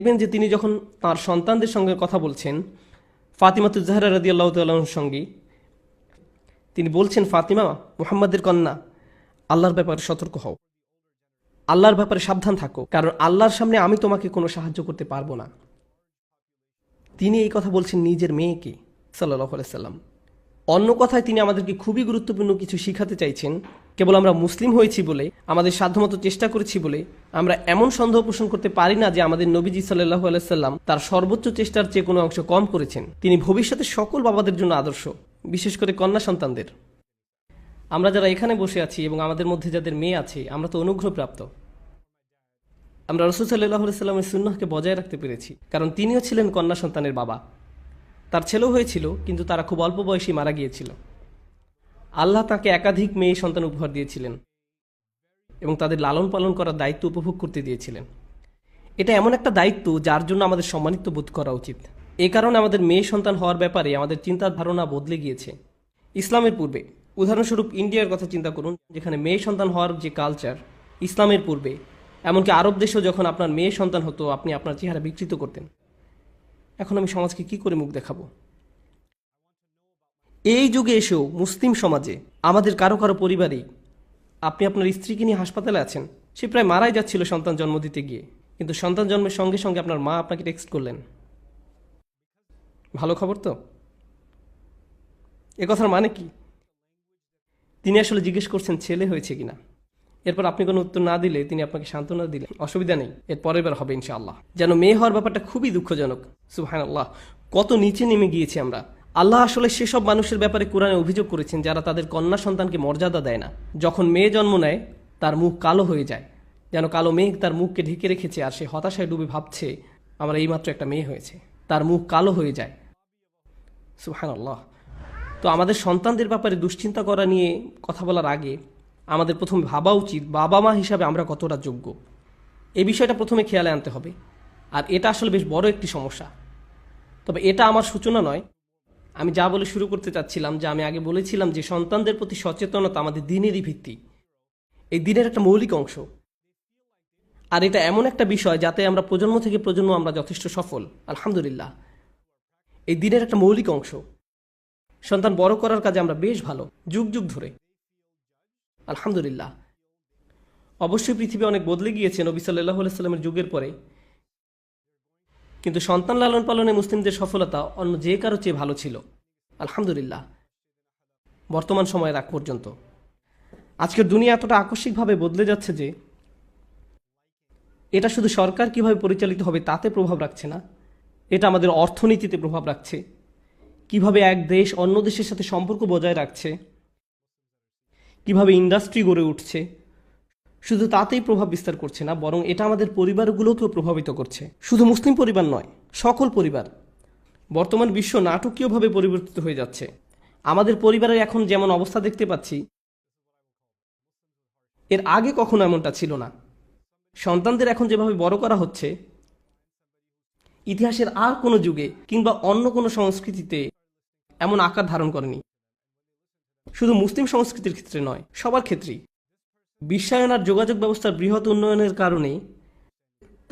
দেখবেন যে তিনি যখন তার সন্তানদের সঙ্গে কথা বলছেন, ফাতিমাতুজ জাহরা রাদিয়াল্লাহু তাআলার সঙ্গে, তিনি বলছেন, ফাতিমা, মুহাম্মাদের কন্যা, আল্লাহর ব্যাপারে সতর্ক হও, আল্লাহর ব্যাপারে সাবধান থাকো, কারণ আল্লাহর সামনে আমি তোমাকে কোনো সাহায্য করতে পারবো না। তিনি এই কথা বলছেন নিজের মেয়েকে সাল্লাল্লাহু আলাইহি সাল্লাম। অন্য কথায় তিনি আমাদেরকে খুবই গুরুত্বপূর্ণ কিছু শিখাতে চাইছেন। কেবল আমরা মুসলিম হয়েছি বলে, আমাদের সাধ্যমতো চেষ্টা করেছি বলে আমরা এমন সন্দেহ পোষণ করতে পারি না যে আমাদের নবীজি সাল্লাল্লাহু আলাইহি সাল্লাম তার সর্বোচ্চ চেষ্টার চেয়ে কোনো অংশ কম করেছেন। তিনি ভবিষ্যতে সকল বাবাদের জন্য আদর্শ, বিশেষ করে কন্যা সন্তানদের। আমরা যারা এখানে বসে আছি এবং আমাদের মধ্যে যাদের মেয়ে আছে, আমরা তো অনুগ্রহপ্রাপ্ত। আমরা রাসূল সাল্লাল্লাহু আলাইহি সাল্লামের সুন্নাহকে বজায় রাখতে পেরেছি, কারণ তিনিও ছিলেন কন্যা সন্তানের বাবা। তার ছেলেও হয়েছিল, কিন্তু তারা খুব অল্প বয়সী মারা গিয়েছিল। আল্লাহ তাকে একাধিক মেয়ে সন্তান উপহার দিয়েছিলেন এবং তাদের লালন পালন করার দায়িত্ব উপভোগ করতে দিয়েছিলেন। এটা এমন একটা দায়িত্ব যার জন্য আমাদের সম্মানিত বোধ করা উচিত। এই কারণে আমাদের মেয়ে সন্তান হওয়ার ব্যাপারে আমাদের চিন্তার ধারণা বদলে গিয়েছে। ইসলামের পূর্বে, উদাহরণস্বরূপ ইন্ডিয়ার কথা চিন্তা করুন, যেখানে মেয়ে সন্তান হওয়ার যে কালচার, ইসলামের পূর্বে, এমনকি আরব দেশেও যখন আপনার মেয়ে সন্তান হতো, আপনি আপনার চেহারা বিকৃত করতেন। এখন আমি সমাজকে কি করে মুখ দেখাবো? এই যুগে এসেও মুসলিম সমাজে আমাদের কারো কারো পরিবারেই, আপনি আপনার স্ত্রীকে নিয়ে হাসপাতালে আছেন, সে প্রায় মারাই যাচ্ছিল সন্তান জন্ম দিতে গিয়ে, কিন্তু সন্তান জন্মের সঙ্গে সঙ্গে আপনার মা আপনাকে টেক্সট করলেন, ভালো খবর তো? এ কথার মানে কি? তিনি আসলে জিজ্ঞেস করছেন ছেলে হয়েছে কিনা। এরপর আপনি কোনো উত্তর না দিলে তিনি আপনাকে সান্ত্বনা দিলেন, অসুবিধা নেই, এর পরের বার হবে ইনশাআল্লাহ। যেন মেয়ে হওয়ার ব্যাপারটা খুবই দুঃখজনক। সুবহানাল্লাহ, কত নিচে নেমে গিয়েছি আমরা। আল্লাহ আসলে সেসব মানুষের ব্যাপারে কোরআনে অভিযোগ করেছেন যারা তাদের কন্যা সন্তানকে মর্যাদা দেয় না। যখন মেয়ে জন্ম নেয় তার মুখ কালো হয়ে যায়, যেন কালো মেঘ তার মুখকে ঢেকে রেখেছে, আর সে হতাশায় ডুবে ভাবছে আমার এইমাত্র একটা মেয়ে হয়েছে। তার মুখ কালো হয়ে যায়। সুবহানাল্লাহ। তো আমাদের সন্তানদের ব্যাপারে দুশ্চিন্তা করা নিয়ে কথা বলার আগে আমাদের প্রথমে ভাবা উচিত বাবা মা হিসাবে আমরা কতটা যোগ্য। এই বিষয়টা প্রথমে খেয়ালে আনতে হবে। আর এটা আসলে বেশ বড় একটি সমস্যা। তবে এটা আমার সূচনা নয়। আমি যা বলে শুরু করতে চাচ্ছিলাম, যে আমি আগে বলেছিলাম যে সন্তানদের প্রতি সচেতনতা আমাদের দিনেরই ভিত্তি, এই দিনের একটা মৌলিক অংশ। আর এটা এমন একটা বিষয় যাতে আমরা প্রজন্ম থেকে প্রজন্ম আমরা যথেষ্ট সফল, আলহামদুলিল্লাহ। এই দিনের একটা মৌলিক অংশ। সন্তান বড় করার কাজে আমরা বেশ ভালো, যুগ যুগ ধরে, আলহামদুলিল্লাহ। অবশ্যই পৃথিবী অনেক বদলে গিয়েছে নবী সাল্লাল্লাহু আলাইহি সাল্লামের যুগের পরে, কিন্তু সন্তান লালন পালনে মুসলিমদের সফলতা অন্য যে কারো চেয়ে ভালো ছিল, আলহামদুলিল্লাহ, বর্তমান সময়ের আগ পর্যন্ত। আজকের দুনিয়া এতটা আকস্মিকভাবে বদলে যাচ্ছে যে এটা শুধু সরকার কিভাবে পরিচালিত হবে তাতে প্রভাব রাখছে না, এটা আমাদের অর্থনীতিতে প্রভাব রাখছে। কিভাবে এক দেশ অন্য দেশের সাথে সম্পর্ক বজায় রাখছে, কিভাবে ইন্ডাস্ট্রি গড়ে উঠছে, শুধু তাতেই প্রভাব বিস্তার করছে না, বরং এটা আমাদের পরিবারগুলোকেও প্রভাবিত করছে। শুধু মুসলিম পরিবার নয়, সকল পরিবার। বর্তমান বিশ্ব নাটকীয়ভাবে পরিবর্তিত হয়ে যাচ্ছে। আমাদের পরিবারের এখন যেমন অবস্থা দেখতে পাচ্ছি, এর আগে কখনো এমনটা ছিল না। সন্তানদের এখন যেভাবে বড় করা হচ্ছে, ইতিহাসের আর কোনো যুগে কিংবা অন্য কোনো সংস্কৃতিতে এমন আকার ধারণ করেনি। শুধু মুসলিম সংস্কৃতির ক্ষেত্রে নয়, সবার ক্ষেত্রেই। বিশ্বায়ন আর যোগাযোগ ব্যবস্থার বৃহৎ উন্নয়নের কারণে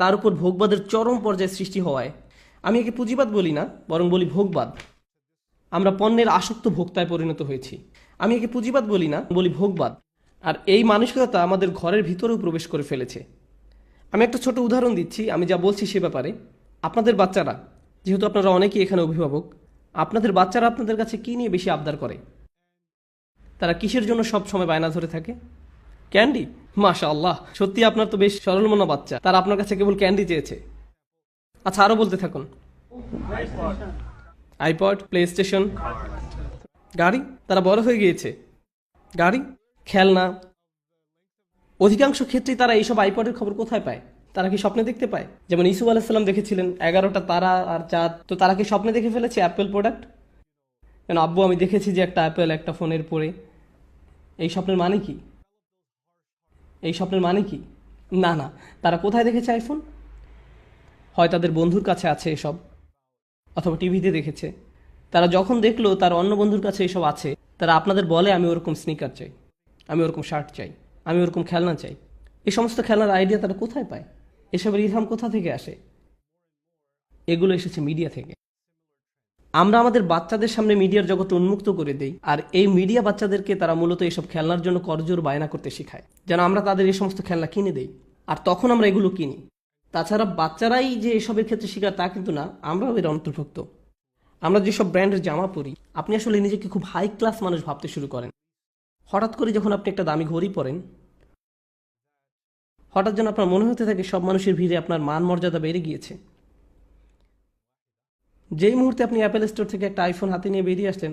তার উপর ভোগবাদের চরম পর্যায়ে সৃষ্টি হওয়ায়, আমি একে পুঁজিবাদ বলি না, বরং বলি ভোগবাদ। আমরা পণ্যের আসক্ত ভোক্তায় পরিণত হয়েছি। আমি একে পুঁজিবাদ বলি না, বলি ভোগবাদ। আর এই মানসিকতা আমাদের ঘরের ভিতরেও প্রবেশ করে ফেলেছে। আমি একটা ছোট উদাহরণ দিচ্ছি আমি যা বলছি সে ব্যাপারে। আপনাদের বাচ্চারা, যেহেতু আপনারা অনেকেই এখানে অভিভাবক, আপনাদের বাচ্চারা আপনাদের কাছে কী নিয়ে বেশি আবদার করে? তারা কিসের জন্য সব সময় বায়না ধরে থাকে? ক্যান্ডি। মাশাআল্লাহ, সত্যি আপনার তো বেশ সরল মনা বাচ্চা, তারা আপনার কাছে কেবল ক্যান্ডি চেয়েছে। আচ্ছা, আরও বলতে থাকুন। আইপড, প্লে স্টেশন, গাড়ি। তারা বড় হয়ে গিয়েছে, গাড়ি, খেলনা। অধিকাংশ ক্ষেত্রেই তারা এইসব আইপডের খবর কোথায় পায়? তারা কি স্বপ্নে দেখতে পায়? যেমন ইসুফ আলাইহিস সালাম দেখেছিলেন 11টা তারা আর চাঁদ, তো তারা কি স্বপ্নে দেখে ফেলেছে অ্যাপেল প্রোডাক্ট? কেন আব্বু, আমি দেখেছি যে একটা অ্যাপেল একটা ফোনের পরে। এই স্বপ্নের মানে কি? এই স্বপ্নের মানে কি? না না, তারা কোথায় দেখেছে আইফোন? হয় তাদের বন্ধুর কাছে আছে এসব, অথবা টিভিতে দেখেছে। তারা যখন দেখলো তার অন্য বন্ধুর কাছে এসব আছে, তারা আপনাদের বলে আমি ওরকম স্নিকার চাই, আমি ওরকম শার্ট চাই, আমি ওরকম খেলনা চাই। এই সমস্ত খেলনার আইডিয়া তারা কোথায় পায়? এসবের ইলহাম কোথা থেকে আসে? এগুলো এসেছে মিডিয়া থেকে। আমরা আমাদের বাচ্চাদের সামনে মিডিয়ার জগৎ উন্মুক্ত করে দেই, আর এই মিডিয়া বাচ্চাদেরকে তারা মূলত এইসব খেলনার জন্য করজোর বায়না করতে শেখায়, যেন আমরা তাদের এই সমস্ত খেলনা কিনে দেই, আর তখন আমরা এগুলো কিনি। তাছাড়া বাচ্চারাই যে এসবের ক্ষেত্রে শিকার তা কিন্তু না, আমরাও এর অন্তর্ভুক্ত। আমরা যেসব ব্র্যান্ডের জামা পরি, আপনি আসলে নিজেকে খুব হাই ক্লাস মানুষ ভাবতে শুরু করেন। হঠাৎ করে যখন আপনি একটা দামি ঘড়ি পরেন, হঠাৎ যেন আপনার মনে হতে থাকে সব মানুষের ভিড়ে আপনার মান মর্যাদা বেড়ে গিয়েছে। যেই মুহূর্তে আপনি অ্যাপেল স্টোর থেকে একটা আইফোন হাতে নিয়ে বেরিয়ে আসলেন,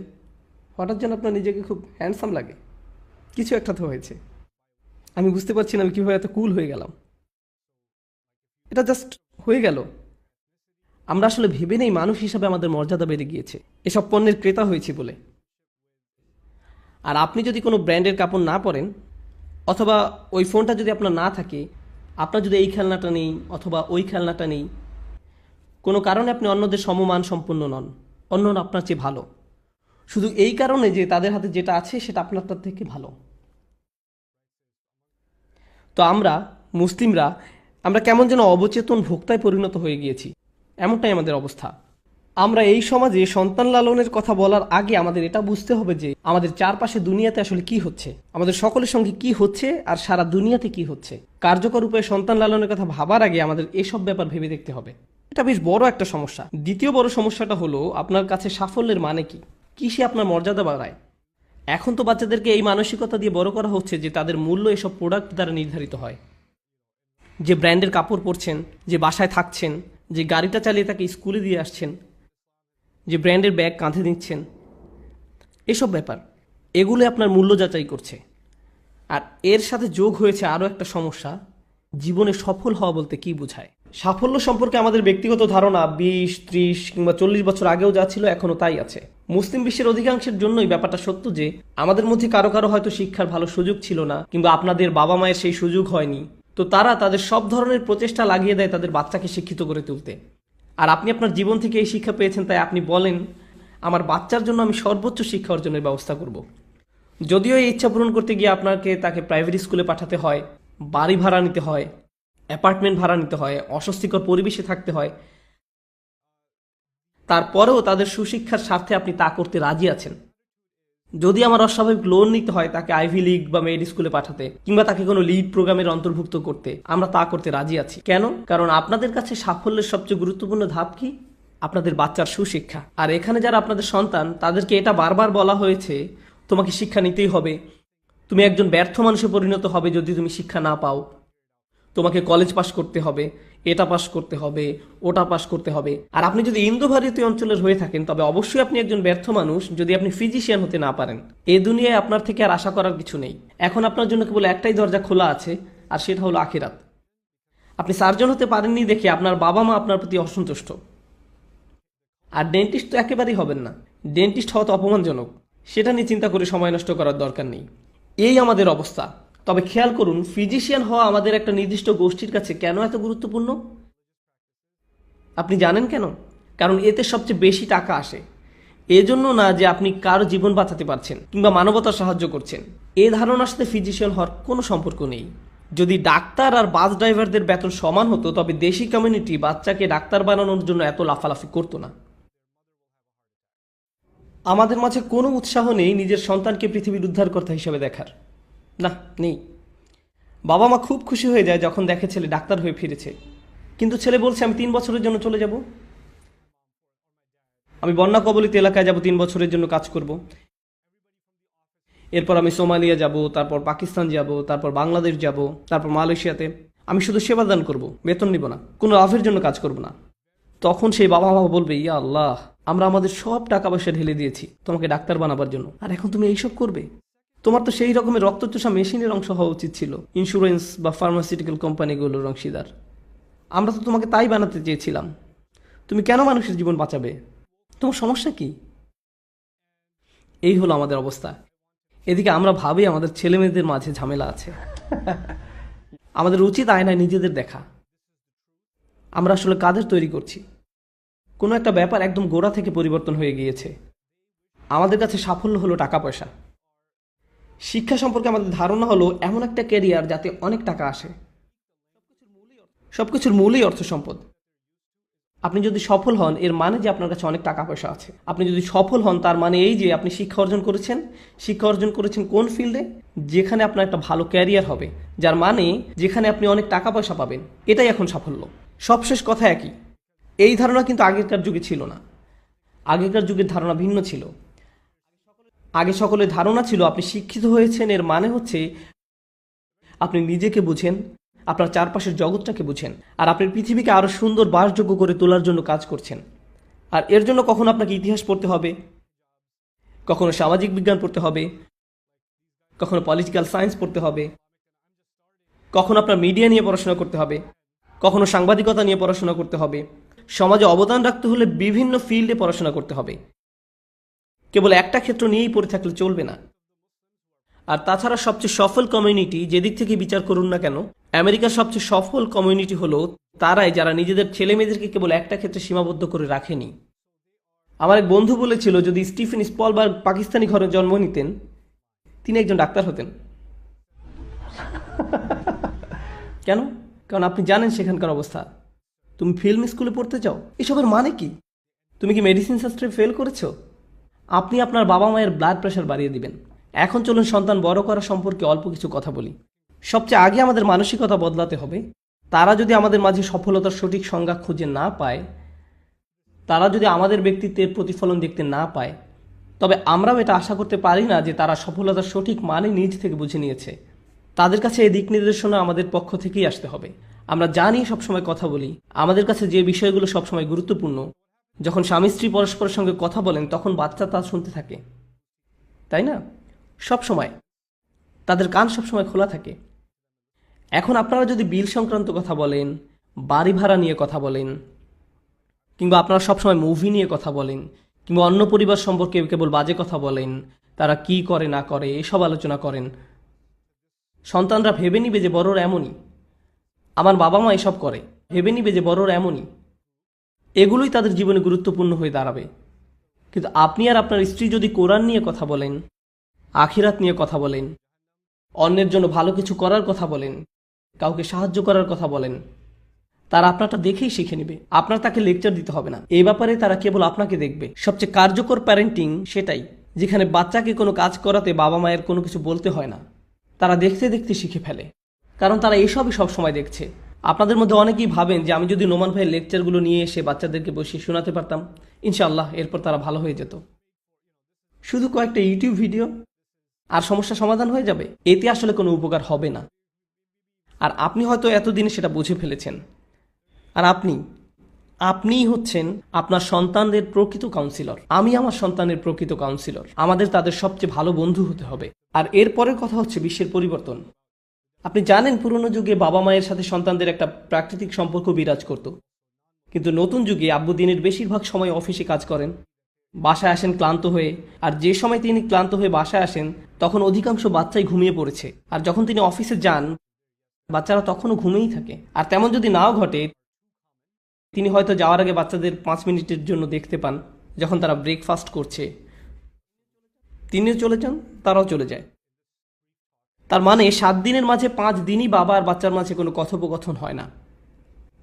হঠাৎ যেন আপনার নিজেকে খুব হ্যান্ডসাম লাগে। কিছু একটা তো হয়েছে, আমি বুঝতে পারছি না আমি কীভাবে এত কুল হয়ে গেলাম। এটা জাস্ট হয়ে গেল। আমরা আসলে ভেবে নেই মানুষ হিসাবে আমাদের মর্যাদা বেড়ে গিয়েছে এসব পণ্যের ক্রেতা হয়েছি বলে। আর আপনি যদি কোনো ব্র্যান্ডের কাপড় না পরেন, অথবা ওই ফোনটা যদি আপনার না থাকে, আপনার যদি এই খেলনাটা নেই অথবা ওই খেলনাটা নেই, কোনো কারণে আপনি অন্যদের সমমান সম্পন্ন নন, অন্যরা আপনার চেয়ে ভালো, শুধু এই কারণে যে তাদের হাতে যেটা আছে সেটা আপনারটার থেকে ভালো। তো আমরা মুসলিমরা আমরা কেমন যেন অবচেতন ভোক্তায় পরিণত হয়ে গিয়েছি, এমনটাই আমাদের অবস্থা। আমরা এই সমাজে সন্তান লালনের কথা বলার আগে আমাদের এটা বুঝতে হবে যে আমাদের চারপাশে দুনিয়াতে আসলে কি হচ্ছে, আমাদের সকলের সঙ্গে কি হচ্ছে, আর সারা দুনিয়াতে কি হচ্ছে। কার্যকর উপায়ে সন্তান লালনের কথা ভাবার আগে আমাদের এসব ব্যাপার ভেবে দেখতে হবে। এটা বেশ বড় একটা সমস্যা। দ্বিতীয় বড় সমস্যাটা হলো আপনার কাছে সাফল্যের মানে কি, কি সে আপনার মর্যাদা বাড়ায়। এখন তো বাচ্চাদেরকে এই মানসিকতা দিয়ে বড় করা হচ্ছে যে তাদের মূল্য এসব প্রোডাক্ট দ্বারা নির্ধারিত হয়। যে ব্র্যান্ডের কাপড় পরছেন, যে বাসায় থাকছেন, যে গাড়িটা চালিয়ে তাকে স্কুলে দিয়ে আসছেন, যে ব্র্যান্ডের ব্যাগ কাঁধে নিচ্ছেন, এসব ব্যাপার এগুলো আপনার মূল্য যাচাই করছে। আর এর সাথে যোগ হয়েছে আরও একটা সমস্যা, জীবনে সফল হওয়া বলতে কি বোঝায়। সাফল্য সম্পর্কে আমাদের ব্যক্তিগত ধারণা 20, 30 কিংবা 40 বছর আগেও যা ছিল এখনও তাই আছে। মুসলিম বিশ্বের অধিকাংশের জন্যই ব্যাপারটা সত্য যে আমাদের মধ্যে কারো কারো হয়তো শিক্ষার ভালো সুযোগ ছিল না, কিংবা আপনাদের বাবা মায়ের সেই সুযোগ হয়নি, তো তারা তাদের সব ধরনের প্রচেষ্টা লাগিয়ে দেয় তাদের বাচ্চাকে শিক্ষিত করে তুলতে। আর আপনি আপনার জীবন থেকে এই শিক্ষা পেয়েছেন, তাই আপনি বলেন আমার বাচ্চার জন্য আমি সর্বোচ্চ শিক্ষা অর্জনের ব্যবস্থা করব। যদিও এই ইচ্ছা পূরণ করতে গিয়ে আপনাকে তাকে প্রাইভেট স্কুলে পাঠাতে হয়, বাড়ি ভাড়া নিতে হয়, অ্যাপার্টমেন্ট ভাড়া নিতে হয়, অস্বস্তিকর পরিবেশে থাকতে হয়, তারপরেও তাদের সুশিক্ষার স্বার্থে আপনি তা করতে রাজি আছেন। যদি আমার অস্বাভাবিক লোন নিতে হয় তাকে আইভি লিগ বা মেড স্কুলে পাঠাতে, কিংবা তাকে কোনো লিড প্রোগ্রামের অন্তর্ভুক্ত করতে, আমরা তা করতে রাজি আছি। কেন? কারণ আপনাদের কাছে সাফল্যের সবচেয়ে গুরুত্বপূর্ণ ধাপ কি? আপনাদের বাচ্চার সুশিক্ষা। আর এখানে যারা আপনাদের সন্তান, তাদেরকে এটা বারবার বলা হয়েছে তোমাকে শিক্ষা নিতেই হবে, তুমি একজন ব্যর্থ মানুষে পরিণত হবে যদি তুমি শিক্ষা না পাও, তোমাকে কলেজ পাশ করতে হবে, এটা পাশ করতে হবে, ওটা পাশ করতে হবে। আর আপনি যদি ইন্দো ভারতীয় অঞ্চলের হয়ে থাকেন তবে অবশ্যই আপনি একজন ব্যর্থ মানুষ যদি আপনি ফিজিশিয়ান হতে না পারেন। এই দুনিয়ায় আপনার থেকে আর আশা করার কিছু নেই। এখন আপনার জন্য কেবল একটাই দরজা খোলা আছে, আর সেটা হলো আখিরাত। আপনি সার্জন হতে পারেননি দেখে আপনার বাবা মা আপনার প্রতি অসন্তুষ্ট। আর ডেন্টিস্ট তো একেবারেই হবেন না, ডেন্টিস্ট হওয়া তো অপমানজনক, সেটা নিয়ে চিন্তা করে সময় নষ্ট করার দরকার নেই। এই আমাদের অবস্থা। তবে খেয়াল করুন, ফিজিশিয়ান হওয়া আমাদের একটা নির্দিষ্ট গোষ্ঠীর কাছে কেন এত গুরুত্বপূর্ণ আপনি জানেন কেন? কারণ এতে সবচেয়ে বেশি টাকা আসে। এজন্য না যে আপনি কারো জীবন বাঁচাতে পারছেন কিংবা মানবতার সাহায্য করছেন, এ ধারণার সাথে ফিজিশিয়ান হওয়ার কোনো সম্পর্ক নেই। যদি ডাক্তার আর বাস ড্রাইভারদের বেতন সমান হতো তবে দেশি কমিউনিটি বাচ্চাকে ডাক্তার বানানোর জন্য এত লাফালাফি করতো না। আমাদের মাঝে কোনো উৎসাহ নেই নিজের সন্তানকে পৃথিবীর উদ্ধারকর্তা হিসেবে দেখার। না, নেই। বাবা মা খুব খুশি হয়ে যায় যখন দেখে ছেলে ডাক্তার হয়ে ফিরেছে, কিন্তু ছেলে বলছে আমি 3 বছরের জন্য চলে যাব, আমি বন্যা কবলিত এলাকায় যাব, 3 বছরের জন্য কাজ করব, এরপর আমি সোমালিয়া যাব, তারপর পাকিস্তান যাব, তারপর বাংলাদেশ যাব, তারপর মালয়েশিয়াতে। আমি শুধু সেবাদান করব, বেতন নিব না, কোনো লাভের জন্য কাজ করব না। তখন সেই বাবা মা বলবে, ইয়া আল্লাহ, আমরা আমাদের সব টাকা পয়সা ঢেলে দিয়েছি তোমাকে ডাক্তার বানাবার জন্য, আর এখন তুমি এইসব করবে? তোমার তো সেই রকমের রক্তচোষা মেশিনের অংশ হওয়া উচিত ছিল, ইন্স্যুরেন্স বা ফার্মাসিউটিক্যাল কোম্পানিগুলোর অংশীদার। আমরা তো তোমাকে তাই বানাতে চেয়েছিলাম। তুমি কেন মানুষের জীবন বাঁচাবে? তোমার সমস্যা কি? এই হলো আমাদের অবস্থা। এদিকে আমরা ভাবি আমাদের ছেলে মেয়েদের মাঝে ঝামেলা আছে। আমাদের উচিত আয়নায় নিজেদের দেখা। আমরা আসলে কাদের তৈরি করছি? কোনো একটা ব্যাপার একদম গোড়া থেকে পরিবর্তন হয়ে গিয়েছে। আমাদের কাছে সাফল্য হলো টাকা পয়সা। শিক্ষা সম্পর্কে আমাদের ধারণা হলো এমন একটা ক্যারিয়ার যাতে অনেক টাকা আসে। সবকিছুর মূলই অর্থ সম্পদ। আপনি যদি সফল হন এর মানে যে আপনার কাছে অনেক টাকা পয়সা আছে। আপনি যদি সফল হন তার মানে এই যে আপনি শিক্ষা অর্জন করেছেন কোন ফিল্ডে, যেখানে আপনার একটা ভালো ক্যারিয়ার হবে, যার মানে যেখানে আপনি অনেক টাকা পয়সা পাবেন। এটাই এখন সাফল্য। সবশেষ কথা একই। এই ধারণা কিন্তু আগেকার যুগে ছিল না। আগেকার যুগের ধারণা ভিন্ন ছিল। আগে সকলের ধারণা ছিল আপনি শিক্ষিত হয়েছেন এর মানে হচ্ছে আপনি নিজেকে বুঝেন, আপনার চারপাশের জগৎটাকে বুঝেন, আর আপনি পৃথিবীকে আরো সুন্দর বাসযোগ্য করে তোলার জন্য কাজ করছেন। আর এর জন্য কখনো আপনাকে ইতিহাস পড়তে হবে, কখনো সামাজিক বিজ্ঞান পড়তে হবে, কখনো পলিটিক্যাল সায়েন্স পড়তে হবে, কখনো আপনার মিডিয়া নিয়ে পড়াশোনা করতে হবে, কখনো সাংবাদিকতা নিয়ে পড়াশোনা করতে হবে। সমাজে অবদান রাখতে হলে বিভিন্ন ফিল্ডে পড়াশোনা করতে হবে। কেবল একটা ক্ষেত্র নিয়েই পড়ে থাকলে চলবে না। আর তাছাড়া সবচেয়ে সফল কমিউনিটি যেদিক থেকে বিচার করুন না কেন, আমেরিকার সবচেয়ে সফল কমিউনিটি হলো তারাই যারা নিজেদের ছেলে মেয়েদেরকে কেবল একটা ক্ষেত্রে সীমাবদ্ধ করে রাখেনি। আমার এক বন্ধু বলেছিল যদি স্টিফেন স্পলবার্গ পাকিস্তানি ঘরে জন্ম নিতেন তিনি একজন ডাক্তার হতেন। কেন? কারণ আপনি জানেন সেখানকার অবস্থা। তুমি ফিল্ম স্কুলে পড়তে চাও, এসবের মানে কি? তুমি কি মেডিসিন শাস্ত্রে ফেল করেছো? আপনি আপনার বাবা মায়ের ব্লাড প্রেশার বাড়িয়ে দিবেন। এখন চলুন সন্তান বড় করা সম্পর্কে অল্প কিছু কথা বলি। সবচেয়ে আগে আমাদের মানসিকতা বদলাতে হবে। তারা যদি আমাদের মাঝে সফলতার সঠিক সংজ্ঞা খুঁজে না পায়, তারা যদি আমাদের ব্যক্তিত্বের প্রতিফলন দেখতে না পায়, তবে আমরাও এটা আশা করতে পারি না যে তারা সফলতার সঠিক মানে নিজ থেকে বুঝে নিয়েছে। তাদের কাছে এই দিক নির্দেশনা আমাদের পক্ষ থেকেই আসতে হবে। আমরা যা নিয়ে সবসময় কথা বলি, আমাদের কাছে যে বিষয়গুলো সবসময় গুরুত্বপূর্ণ, যখন স্বামী স্ত্রী পরস্পরের সঙ্গে কথা বলেন তখন বাচ্চা তা শুনতে থাকে, তাই না? সবসময় তাদের কান সবসময় খোলা থাকে। এখন আপনারা যদি বিল সংক্রান্ত কথা বলেন, বাড়ি ভাড়া নিয়ে কথা বলেন, কিংবা আপনারা সবসময় মুভি নিয়ে কথা বলেন, কিংবা অন্য পরিবার সম্পর্কে কেবল বাজে কথা বলেন, তারা কি করে না করে এসব আলোচনা করেন, সন্তানরা ভেবে নিবে যে বড়রা এমনই, আমার বাবা মা এসব করে, ভেবে নিবে যে বড়রা এমনই। এগুলোই তাদের জীবনে গুরুত্বপূর্ণ হয়ে দাঁড়াবে। কিন্তু আপনি আর আপনার স্ত্রী যদি কোরআন নিয়ে কথা বলেন, আখিরাত নিয়ে কথা বলেন, অন্যের জন্য ভালো কিছু করার কথা বলেন, কাউকে সাহায্য করার কথা বলেন, তারা আপনারটা দেখেই শিখে নেবে। আপনার তাকে লেকচার দিতে হবে না। এই ব্যাপারে তারা কেবল আপনাকে দেখবে। সবচেয়ে কার্যকর প্যারেন্টিং সেটাই, যেখানে বাচ্চাকে কোনো কাজ করাতে বাবা মায়ের কোনো কিছু বলতে হয় না। তারা দেখতে দেখতে শিখে ফেলে, কারণ তারা এসবই সবসময় দেখছে। আপনাদের মধ্যে অনেকেই ভাবেন যে আমি যদি নোমান ভাইয়ের লেকচারগুলো নিয়ে এসে বাচ্চাদেরকে বসিয়ে শোনাতে পারতাম, ইনশাআল্লাহ এরপর তারা ভালো হয়ে যেত। শুধু কয়েকটা ইউটিউব ভিডিও আর সমস্যা সমাধান হয়ে যাবে, এতে আসলে কোনো উপকার হবে না। আর আপনি হয়তো এতদিনে সেটা বুঝে ফেলেছেন। আর আপনিই হচ্ছেন আপনার সন্তানদের প্রকৃত কাউন্সিলর। আমি আমার সন্তানের প্রকৃত কাউন্সিলর। আমাদের তাদের সবচেয়ে ভালো বন্ধু হতে হবে। আর এরপরের কথা হচ্ছে বিশ্বের পরিবর্তন। আপনি জানেন পুরনো যুগে বাবা মায়ের সাথে সন্তানদের একটা প্রাকৃতিক সম্পর্ক বিরাজ করত, কিন্তু নতুন যুগে আব্বু দিনের বেশিরভাগ সময় অফিসে কাজ করেন, বাসায় আসেন ক্লান্ত হয়ে। আর যে সময় তিনি ক্লান্ত হয়ে বাসায় আসেন তখন অধিকাংশ বাচ্চাই ঘুমিয়ে পড়েছে। আর যখন তিনি অফিসে যান বাচ্চারা তখনও ঘুমিয়েই থাকে। আর তেমন যদি নাও ঘটে, তিনি হয়তো যাওয়ার আগে বাচ্চাদের 5 মিনিটের জন্য দেখতে পান, যখন তারা ব্রেকফাস্ট করছে। তিনিও চলে যান, তারাও চলে যায়। তার মানে 7 দিনের মাঝে 5 দিনই বাবা আর বাচ্চার মাঝে কোনো কথোপকথন হয় না।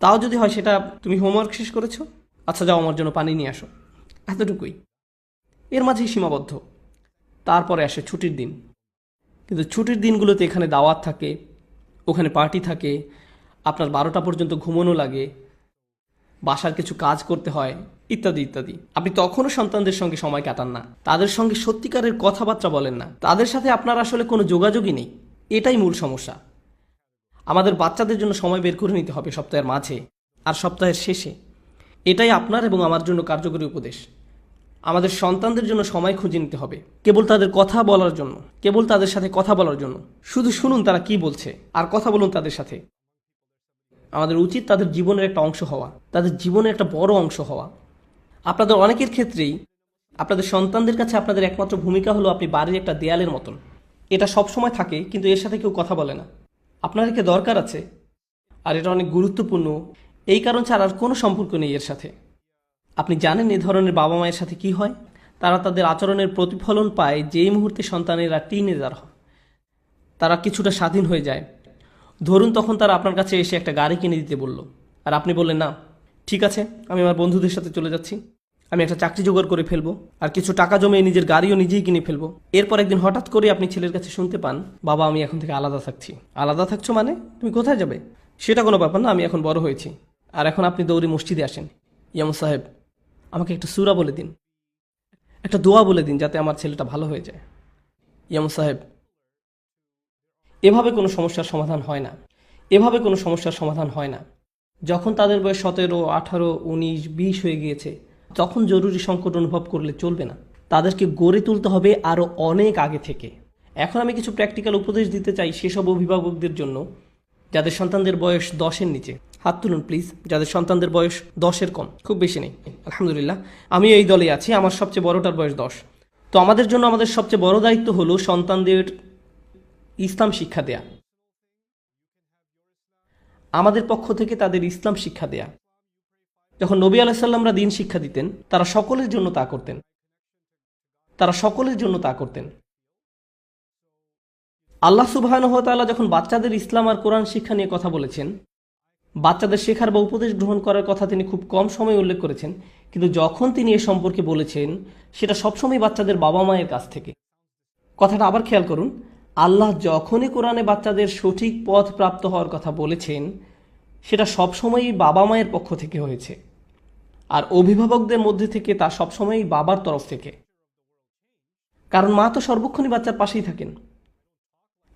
তাও যদি হয় সেটা তুমি হোমওয়ার্ক শেষ করেছো, আচ্ছা যাও আমার জন্য পানি নিয়ে আসো, এতটুকুই। এর মাঝেই সীমাবদ্ধ। তারপরে আসে ছুটির দিন। কিন্তু ছুটির দিনগুলোতে এখানে দাওয়াত থাকে, ওখানে পার্টি থাকে, আপনার 12টা পর্যন্ত ঘুমানো লাগে, বাসার কিছু কাজ করতে হয়, ইত্যাদি ইত্যাদি। আপনি তখনও সন্তানদের সঙ্গে সময় কাটান না, তাদের সঙ্গে সত্যিকারের কথাবার্তা বলেন না, তাদের সাথে আপনার আসলে কোনো যোগাযোগই নেই। এটাই মূল সমস্যা। আমাদের বাচ্চাদের জন্য সময় বের করে নিতে হবে সপ্তাহের মাঝে আর সপ্তাহের শেষে। এটাই আপনার এবং আমার জন্য কার্যকরী উপদেশ। আমাদের সন্তানদের জন্য সময় খুঁজে নিতে হবে, কেবল তাদের কথা বলার জন্য, কেবল তাদের সাথে কথা বলার জন্য। শুধু শুনুন তারা কি বলছে আর কথা বলুন তাদের সাথে। আমাদের উচিত তাদের জীবনের একটা অংশ হওয়া, তাদের জীবনের একটা বড় অংশ হওয়া। আপনাদের অনেকের ক্ষেত্রেই আপনাদের সন্তানদের কাছে আপনাদের একমাত্র ভূমিকা হলো আপনি বাড়ির একটা দেয়ালের মতন। এটা সব সময় থাকে, কিন্তু এর সাথে কেউ কথা বলে না। আপনার একে দরকার আছে, আর এটা অনেক গুরুত্বপূর্ণ। এই কারণ ছাড়া আর কোনো সম্পর্ক নেই এর সাথে। আপনি জানেন এ ধরনের বাবা মায়ের সাথে কি হয়? তারা তাদের আচরণের প্রতিফলন পায় যেই মুহূর্তে সন্তানেরা টিনেজার হয়, তারা কিছুটা স্বাধীন হয়ে যায়। ধরুন তখন তারা আপনার কাছে এসে একটা গাড়ি কিনে দিতে বলল, আর আপনি বললেন না, ঠিক আছে, আমি আমার বন্ধুদের সাথে চলে যাচ্ছি, আমি একটা চাকরি জোগাড় করে ফেলবো, আর কিছু টাকা জমিয়ে নিজের গাড়িও নিজেই কিনে ফেলবো। এরপর একদিন হঠাৎ করে আপনি ছেলের কাছে শুনতে পান, বাবা আমি এখন থেকে আলাদা থাকছি। আলাদা থাকছো মানে? তুমি কোথায় যাবে? সেটা কোনো ব্যাপার না, আমি এখন বড় হয়েছি। আর এখন আপনি দৌড়ে মসজিদে আসেন। ইয়াম সাহেব, আমাকে একটা সূরা বলে দিন, একটা দোয়া বলে দিন, যাতে আমার ছেলেটা ভালো হয়ে যায়। ইয়াম সাহেব, এভাবে কোনো সমস্যার সমাধান হয় না, এভাবে কোনো সমস্যার সমাধান হয় না। যখন তাদের বয়স 17, 18, 19, 20 হয়ে গিয়েছে, তখন জরুরি সংকট অনুভব করলে চলবে না। তাদেরকে গড়ে তুলতে হবে আরও অনেক আগে থেকে। এখন আমি কিছু প্র্যাকটিক্যাল উপদেশ দিতে চাই সেসব অভিভাবকদের জন্য যাদের সন্তানদের বয়স 10-এর নিচে। হাত তুলুন প্লিজ, যাদের সন্তানদের বয়স 10-এর কম। খুব বেশি নেই, আলহামদুলিল্লাহ। আমি এই দলে আছি, আমার সবচেয়ে বড়টার বয়স 10। তো আমাদের জন্য আমাদের সবচেয়ে বড় দায়িত্ব হলো সন্তানদের ইসলাম শিক্ষা দেয়া। আমাদের পক্ষ থেকে তাদের ইসলাম শিক্ষা দেয়া। যখন নবী আলাইসাল্লামরা দিন শিক্ষা দিতেন, তারা সকলের জন্য তা করতেন, তারা সকলের জন্য তা করতেন। আল্লাহ সুবহানাহু ওয়া তাআলা যখন বাচ্চাদের ইসলাম আর কোরআন শিক্ষা নিয়ে কথা বলেছেন, বাচ্চাদের শেখার বা উপদেশ গ্রহণ করার কথা তিনি খুব কম সময় উল্লেখ করেছেন, কিন্তু যখন তিনি এ সম্পর্কে বলেছেন সেটা সবসময় বাচ্চাদের বাবা মায়ের কাছ থেকে। কথাটা আবার খেয়াল করুন, আল্লাহ যখনই কোরআনে বাচ্চাদের সঠিক পথ প্রাপ্ত হওয়ার কথা বলেছেন, সেটা সবসময়ই বাবা মায়ের পক্ষ থেকে হয়েছে, আর অভিভাবকদের মধ্যে থেকে তা সবসময়ই বাবার তরফ থেকে। কারণ মা তো সর্বক্ষণই বাচ্চার পাশেই থাকেন।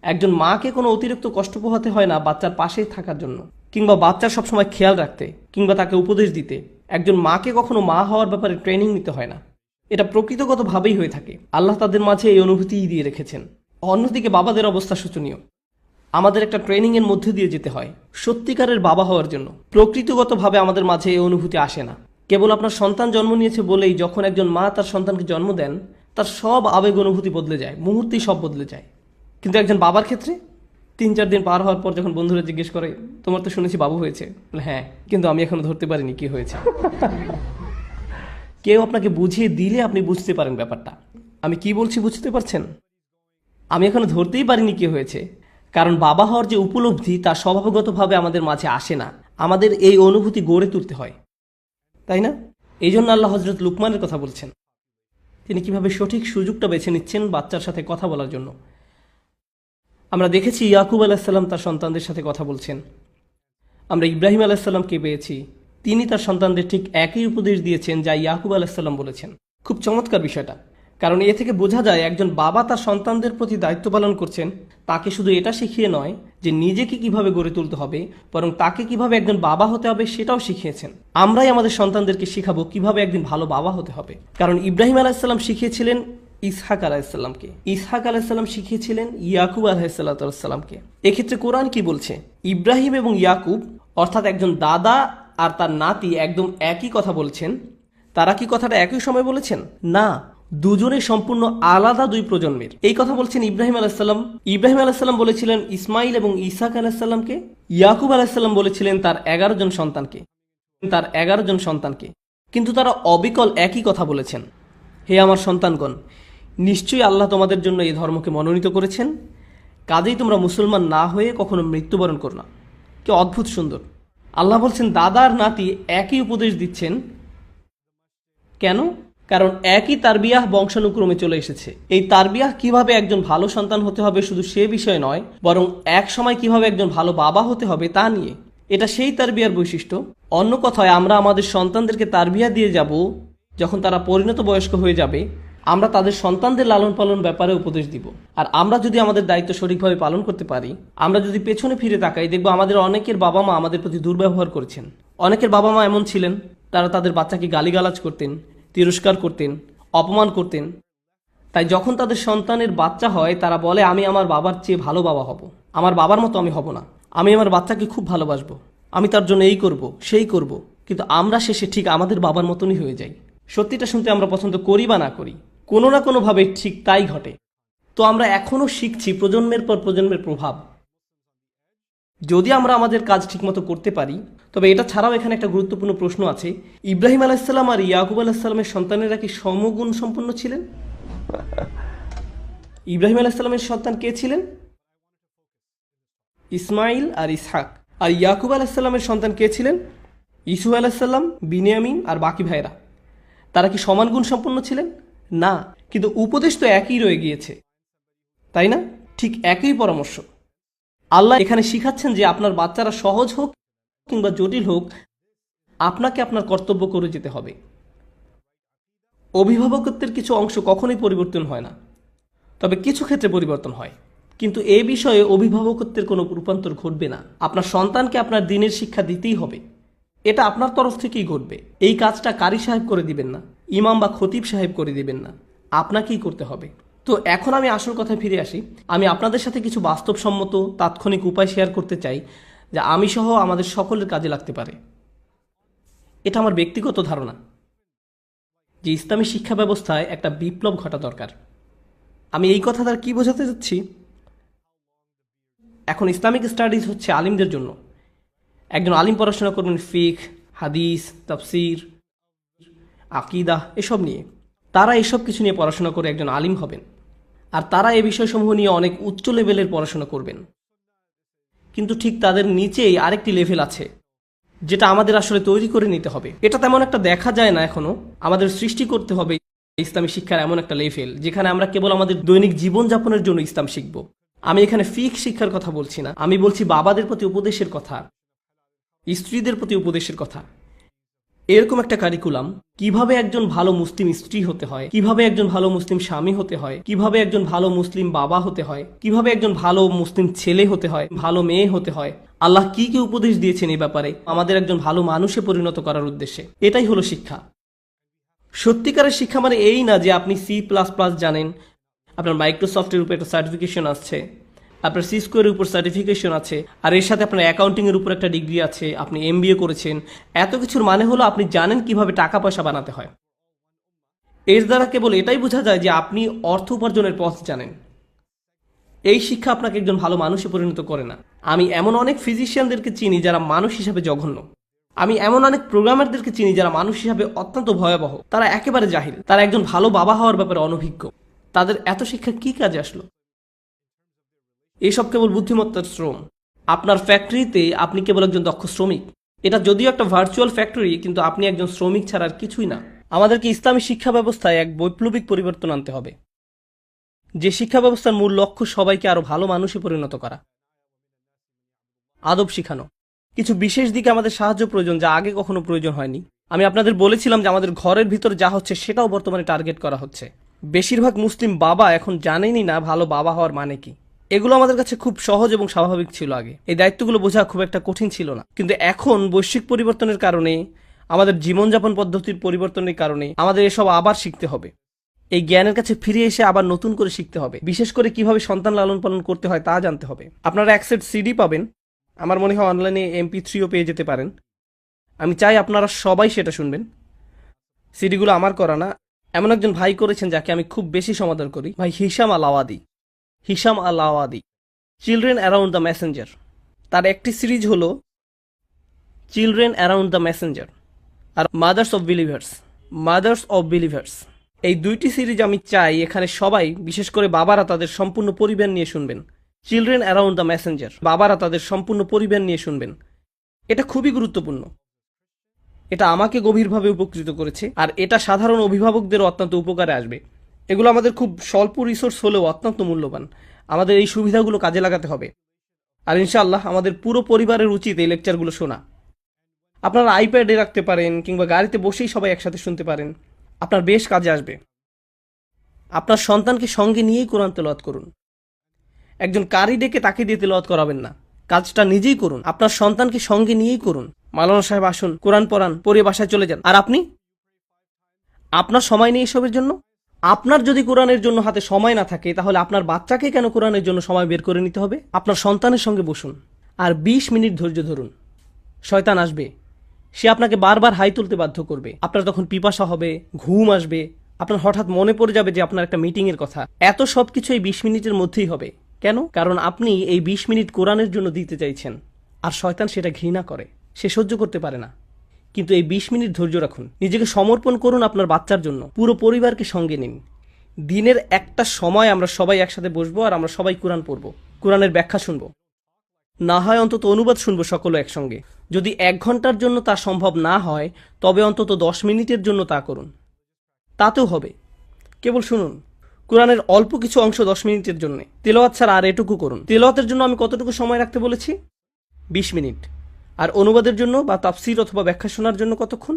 একজন মাকে কোনো অতিরিক্ত কষ্ট পোহাতে হয় না বাচ্চার পাশেই থাকার জন্য, কিংবা বাচ্চার সবসময় খেয়াল রাখতে, কিংবা তাকে উপদেশ দিতে। একজন মাকে কখনো মা হওয়ার ব্যাপারে ট্রেনিং নিতে হয় না, এটা প্রকৃতগতভাবেই হয়ে থাকে। আল্লাহ তাদের মাঝে এই অনুভূতিই দিয়ে রেখেছেন। অন্যদিকে বাবাদের অবস্থা শোচনীয়। আমাদের একটা ট্রেনিংয়ের মধ্যে দিয়ে যেতে হয় সত্যিকারের বাবা হওয়ার জন্য। প্রকৃতিগতভাবে আমাদের মাঝে এই অনুভূতি আসে না। কেবল আপনার সন্তান জন্ম নিয়েছে বলেই যখন একজন মা তার সন্তানকে জন্ম দেন, তার সব আবেগ অনুভূতি বদলে যায়, মুহূর্তেই সব বদলে যায়। কিন্তু একজন বাবার ক্ষেত্রে 3-4 দিন পার হওয়ার পর যখন বন্ধুরা জিজ্ঞেস করে, তোমার তো শুনেছি বাবু হয়েছে, বলে হ্যাঁ, কিন্তু আমি এখনো ধরতে পারিনি কি হয়েছে। কেউ আপনাকে বুঝিয়ে দিলে আপনি বুঝতে পারেন ব্যাপারটা। আমি কি বলছি বুঝতে পারছেন? আমি এখনো ধরতেই পারিনি কি হয়েছে, কারণ বাবা হওয়ার যে উপলব্ধি তা স্বভাবগতভাবে আমাদের মাঝে আসে না। আমাদের এই অনুভূতি গড়ে তুলতে হয়, তাই না? এই জন্য আল্লাহ হযরত লুকমানের কথা বলছেন, তিনি কিভাবে সঠিক সুযোগটা বেছে নিচ্ছেন বাচ্চার সাথে কথা বলার জন্য। আমরা দেখেছি ইয়াকুব আলাইসাল্লাম তার সন্তানদের সাথে কথা বলছেন। আমরা ইব্রাহিম আলাইসাল্লামকে পেয়েছি, তিনি তার সন্তানদের ঠিক একই উপদেশ দিয়েছেন যা ইয়াকুব আলাইসাল্লাম বলেছেন। খুব চমৎকার বিষয়টা, কারণ এ থেকে বোঝা যায় একজন বাবা তার সন্তানদের প্রতি দায়িত্ব পালন করছেন, তাকে শুধু এটা শিখিয়ে নয় যে নিজেকে কিভাবে গড়ে তুলতে হবে, বরং তাকে কিভাবে একজন বাবা হতে হবে সেটাও শিখিয়েছেন। আমরাই আমাদের সন্তানদেরকে শিখাবো কিভাবে একদিন ভালো বাবা হতে হবে। কারণ ইব্রাহিম আলাইসাল্লাম শিখিয়েছিলেন ইসহাক আলাইসাল্লামকে, ইসহাক আলাইসাল্লাম শিখিয়েছিলেন ইয়াকুব আলাইসাল্লামকে। এক্ষেত্রে কোরআন কি বলছে? ইব্রাহিম এবং ইয়াকুব, অর্থাৎ একজন দাদা আর তার নাতি একদম একই কথা বলছেন। তারা কি কথাটা একই সময় বলেছেন? না, দুজনে সম্পূর্ণ আলাদা দুই প্রজন্মের। এই কথা বলছেন ইব্রাহিম আলাইসাল্লাম। ইব্রাহিম আলাইসাল্লাম বলেছিলেন ইসমাইল এবং ইসহাক আলাইসাল্লামকে, ইয়াকুব আলাইসাল্লাম বলেছিলেন তার 11 জন সন্তানকে। কিন্তু তারা অবিকল একই কথা বলেছেন, হে আমার সন্তানগণ, নিশ্চয়ই আল্লাহ তোমাদের জন্য এই ধর্মকে মনোনীত করেছেন, কাজেই তোমরা মুসলমান না হয়ে কখনো মৃত্যুবরণ করো না। কি অদ্ভুত সুন্দর! আল্লাহ বলছেন দাদা আর নাতি একই উপদেশ দিচ্ছেন। কেন? কারণ একই তারবিয়াহ বংশানুক্রমে চলে এসেছে। এই তারবিয়াহ কিভাবে একজন ভালো সন্তান হতে হবে শুধু সে বিষয় নয়, বরং এক সময় কিভাবে একজন ভালো বাবা হতে হবে তা নিয়ে। এটা সেই তারবিয়ার বৈশিষ্ট্য। অন্য কথায়, আমরা আমাদের সন্তানদেরকে তারবিয়া দিয়ে যাব যখন তারা পরিণত বয়স্ক হয়ে যাবে। আমরা তাদের সন্তানদের লালন পালন ব্যাপারে উপদেশ দিব। আর আমরা যদি আমাদের দায়িত্ব সঠিকভাবে পালন করতে পারি, আমরা যদি পেছনে ফিরে তাকাই, দেখব আমাদের অনেকের বাবা মা আমাদের প্রতি দুর্ব্যবহার করেছেন। অনেকের বাবা মা এমন ছিলেন, তারা তাদের বাচ্চাকে গালিগালাজ করতেন, তিরস্কার করতেন, অপমান করতেন। তাই যখন তাদের সন্তানের বাচ্চা হয়, তারা বলে আমি আমার বাবার চেয়ে ভালো বাবা হব, আমার বাবার মতো আমি হব না, আমি আমার বাচ্চাকে খুব ভালোবাসবো, আমি তার জন্য এই করব সেই করব। কিন্তু আমরা শেষে ঠিক আমাদের বাবার মতনই হয়ে যাই। সত্যিটা শুনতে আমরা পছন্দ করি বা না করি, কোনো না কোনোভাবে ঠিক তাই ঘটে। তো আমরা এখনো শিখছি প্রজন্মের পর প্রজন্মের প্রভাব। যদি আমরা আমাদের কাজ ঠিকমতো করতে পারি, তবে এটা ছাড়াও এখানে একটা গুরুত্বপূর্ণ প্রশ্ন আছে, ইব্রাহিম আলাইসাল্লাম আর ইয়াকুব আলাইসাল্লামের সন্তানেরা কি সমগুণ সম্পন্ন ছিলেন? ইব্রাহিম আলাইসাল্লামের সন্তান কে ছিলেন? ইসমাইল আর ইসহাক। আর ইয়াকুব আলাইসাল্লামের সন্তান কে ছিলেন? ইসু আলাইসাল্লাম, বিনিয়ামিন আর বাকি ভাইরা, তারা কি সমান গুণ সম্পন্ন ছিলেন? না, কিন্তু উপদেশ তো একই রয়ে গিয়েছে, তাই না? ঠিক একই পরামর্শ। আল্লাহ এখানে শিখাচ্ছেন যে আপনার বাচ্চারা সহজ হোক কিংবা জটিল হোক, আপনাকে আপনার কর্তব্য করে যেতে হবে। অভিভাবকত্বের কিছু অংশ কখনোই পরিবর্তন হয় না, তবে কিছু ক্ষেত্রে পরিবর্তন হয়, কিন্তু এই বিষয়ে অভিভাবকত্বের কোনো রূপান্তর ঘটবে না। আপনার সন্তানকে আপনার দ্বীনের শিক্ষা দিতেই হবে, এটা আপনার তরফ থেকেই ঘটবে। এই কাজটা কারি সাহেব করে দিবেন না, ইমাম বা খতিব সাহেব করে দিবেন না, আপনাকেই করতে হবে। তো এখন আমি আসল কথায় ফিরে আসি। আমি আপনাদের সাথে কিছু বাস্তবসম্মত তাৎক্ষণিক উপায় শেয়ার করতে চাই, যা আমি সহ আমাদের সকলের কাজে লাগতে পারে। এটা আমার ব্যক্তিগত ধারণা যে ইসলামী শিক্ষা ব্যবস্থায় একটা বিপ্লব ঘটা দরকার। আমি এই কথা দ্বারা কি বোঝাতে চাচ্ছি, এখন ইসলামিক স্টাডিজ হচ্ছে আলিমদের জন্য। একজন আলিম পড়াশোনা করবেন ফিক, হাদিস, তাফসির, আকিদা এসব নিয়ে। তারা এসব কিছু নিয়ে পড়াশোনা করে একজন আলিম হবেন, আর তারা এই বিষয়সমূহ নিয়ে অনেক উচ্চ লেভেলের পড়াশোনা করবেন। কিন্তু ঠিক তাদের নিচেই আরেকটি লেভেল আছে, যেটা আমাদের আসলে তৈরি করে নিতে হবে। এটা তেমন একটা দেখা যায় না এখনো। আমাদের সৃষ্টি করতে হবে ইসলামী শিক্ষার এমন একটা লেভেল যেখানে আমরা কেবল আমাদের দৈনিক জীবনযাপনের জন্য ইসলাম শিখব। আমি এখানে ফিক শিক্ষার কথা বলছি না, আমি বলছি বাবাদের প্রতি উপদেশের কথা, স্ত্রীদের প্রতি উপদেশের কথা। এরকম একটা কারিকুলাম, কিভাবে একজন ভালো মুসলিম স্ত্রী হতে হয়, কিভাবে একজন ভালো মুসলিম স্বামী হতে হয়, কিভাবে একজন ভালো মুসলিম বাবা হতে হয়, কিভাবে একজন ভালো মুসলিম ছেলে হতে হয়, ভালো মেয়ে হতে হয়, আল্লাহ কি কি উপদেশ দিয়েছেন এই ব্যাপারে আমাদের একজন ভালো মানুষে পরিণত করার উদ্দেশ্যে। এটাই হলো শিক্ষা। সত্যিকারের শিক্ষা মানে এই না যে আপনি C++ জানেন, আপনার মাইক্রোসফটের উপর একটা সার্টিফিকেশন আসছে, আপনার সিস্কোয়ের উপর সার্টিফিকেশন আছে, আর এর সাথে আপনার অ্যাকাউন্টিংয়ের উপর একটা ডিগ্রি আছে, আপনি MBA করেছেন। এত কিছুর মানে হলো আপনি জানেন কিভাবে টাকা পয়সা বানাতে হয়। এর দ্বারা কেবল এটাই বোঝা যায় যে আপনি অর্থ উপার্জনের পথ জানেন। এই শিক্ষা আপনাকে একজন ভালো মানুষে পরিণত করে না। আমি এমন অনেক ফিজিশিয়ানদেরকে চিনি যারা মানুষ হিসাবে জঘন্য। আমি এমন অনেক প্রোগ্রামারদেরকে চিনি যারা মানুষ হিসাবে অত্যন্ত ভয়াবহ। তারা একেবারে জাহিল, তারা একজন ভালো বাবা হওয়ার ব্যাপারে অনভিজ্ঞ। তাদের এত শিক্ষা কি কাজে আসলো? এইসব কেবল বুদ্ধিমত্তার শ্রম। আপনার ফ্যাক্টরিতে আপনি কেবল একজন দক্ষ শ্রমিক। এটা যদিও একটা ভার্চুয়াল ফ্যাক্টরি, কিন্তু আপনি একজন শ্রমিক ছাড়া আর কিছুই না। আমাদেরকে ইসলামী শিক্ষা ব্যবস্থায় এক বৈপ্লবিক পরিবর্তন আনতে হবে, যে শিক্ষা ব্যবস্থার মূল লক্ষ্য সবাইকে আরো ভালো মানুষে পরিণত করা, আদব শিখানো। কিছু বিশেষ দিকে আমাদের সাহায্য প্রয়োজন, যা আগে কখনো প্রয়োজন হয়নি। আমি আপনাদের বলেছিলাম যে আমাদের ঘরের ভিতরে যা হচ্ছে সেটাও বর্তমানে টার্গেট করা হচ্ছে। বেশিরভাগ মুসলিম বাবা এখন জানেনই না ভালো বাবা হওয়ার মানে কি। এগুলো আমাদের কাছে খুব সহজ এবং স্বাভাবিক ছিল আগে, এই দায়িত্বগুলো বোঝা খুব একটা কঠিন ছিল না। কিন্তু এখন বৈশ্বিক পরিবর্তনের কারণে, আমাদের জীবনযাপন পদ্ধতির পরিবর্তনের কারণে আমাদের এসব আবার শিখতে হবে। এই জ্ঞানের কাছে ফিরে এসে আবার নতুন করে শিখতে হবে। বিশেষ করে কিভাবে সন্তান লালন পালন করতে হয় তা জানতে হবে। আপনারা এক সেট CD পাবেন, আমার মনে হয় অনলাইনে MP3ও পেয়ে যেতে পারেন। আমি চাই আপনারা সবাই সেটা শুনবেন। সিডিগুলো আমার করা না, এমন একজন ভাই করেছেন যাকে আমি খুব বেশি সমাদর করি, ভাই Hisham Al Awadi, children around the messenger. তার একটি সিরিজ হলো চিলড্রেন অ্যারাউন্ড দ্য মেসেঞ্জার আর মাদার্স অফ বিলিভার্স। এই দুইটি সিরিজ আমি চাই এখানে সবাই, বিশেষ করে বাবারা, তাদের সম্পূর্ণ পরিবার নিয়ে শুনবেন। চিলড্রেন অ্যারাউন্ড দ্য মেসেঞ্জার, বাবারা তাদের সম্পূর্ণ পরিবার নিয়ে শুনবেন। এটা খুবই গুরুত্বপূর্ণ। এটা আমাকে গভীরভাবে উপকৃত করেছে, আর এটা সাধারণ অভিভাবকদেরও অত্যন্ত উপকারে আসবে। এগুলো আমাদের খুব স্বল্প রিসোর্স হলেও অত্যন্ত মূল্যবান। আমাদের এই সুবিধাগুলো কাজে লাগাতে হবে, আর ইনশাআল্লাহ আমাদের পুরো পরিবারের উচিত এই লেকচারগুলো শোনা। আপনারা আইপ্যাডে রাখতে পারেন কিংবা গাড়িতে বসেই সবাই একসাথে শুনতে পারেন, আপনার বেশ কাজে আসবে। আপনার সন্তানকে সঙ্গে নিয়েই কোরআন তেলাওয়াত করুন। একজন কারি ডেকে তাকে দিয়ে তেলাওয়াত করাবেন না, কাজটা নিজেই করুন। আপনার সন্তানকে সঙ্গে নিয়েই করুন। মাওলানা সাহেব আসুন, কোরআন পড়ান, পড়ে বাসায় চলে যান। আর আপনি আপনার সময় নেই এসবের জন্য? আপনার যদি কোরআনের জন্য হাতে সময় না থাকে, তাহলে আপনার বাচ্চাকে কেন কোরআনের জন্য সময় বের করে নিতে হবে? আপনার সন্তানের সঙ্গে বসুন আর 20 মিনিট ধৈর্য ধরুন। শয়তান আসবে, সে আপনাকে বারবার হাই তুলতে বাধ্য করবে। আপনার তখন পিপাসা হবে, ঘুম আসবে, আপনার হঠাৎ মনে পড়ে যাবে যে আপনার একটা মিটিংয়ের কথা। এত সব কিছু এই 20 মিনিটের মধ্যেই হবে। কেন? কারণ আপনি এই 20 মিনিট কোরআনের জন্য দিতে চাইছেন, আর শয়তান সেটা ঘৃণা করে, সে সহ্য করতে পারে না। কিন্তু এই 20 মিনিট ধৈর্য রাখুন, নিজেকে সমর্পণ করুন আপনার বাচ্চার জন্য, পুরো পরিবারকে সঙ্গে নিন। দিনের একটা সময় আমরা সবাই একসাথে বসবো আর আমরা সবাই কোরআন পড়ব, কোরআনের ব্যাখ্যা শুনবো। না হয় অন্তত অনুবাদ শুনবো সকলে একসঙ্গে। যদি 1 ঘন্টার জন্য তা সম্ভব না হয় তবে অন্তত 10 মিনিটের জন্য তা করুন, তাতেও হবে। কেবল শুনুন, কোরআনের অল্প কিছু অংশ 10 মিনিটের জন্য, তেলাওয়াত ছাড়া আর এটুকু করুন। তেলাওয়াতের জন্য আমি কতটুকু সময় রাখতে বলেছি? 20 মিনিট। আর অনুবাদের জন্য বা তাফসির অথবা ব্যাখ্যা শোনার জন্য কতক্ষণ?